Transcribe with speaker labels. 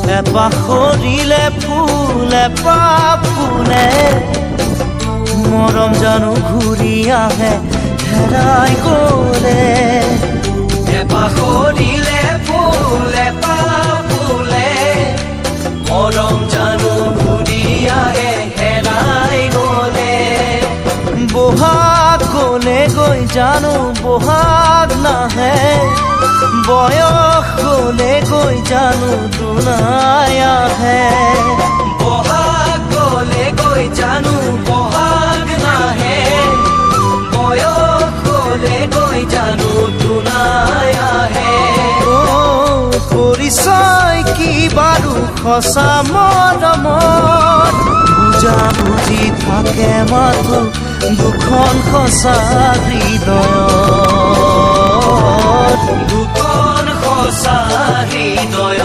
Speaker 1: এপাহ সৰিলে ফুল এপাহ ফুলে মৰম জানো ঘূৰি আহে হেৰাই গ'লে
Speaker 2: এপাহ সৰিলে ফুল এপাহ ফুলে মৰম জানো ঘূৰি আহে হেৰাই গ'লে
Speaker 1: বহাগ গ'লে গৈ জানো বহাগ নাহে বয়স গ'লে গৈ জানো দুনাই আহে
Speaker 2: বহাগ গ'লে গৈ জানো বহাগ নাহে বয়স গ'লে গৈ জানো দুনাই আহে
Speaker 1: পৰিচয় কি বাৰু সঁচা মৰমত বুজা বুজি থাকে মাথো দুখন সঁচা হৃদয়ত
Speaker 2: দুখন সঁচা হৃদয়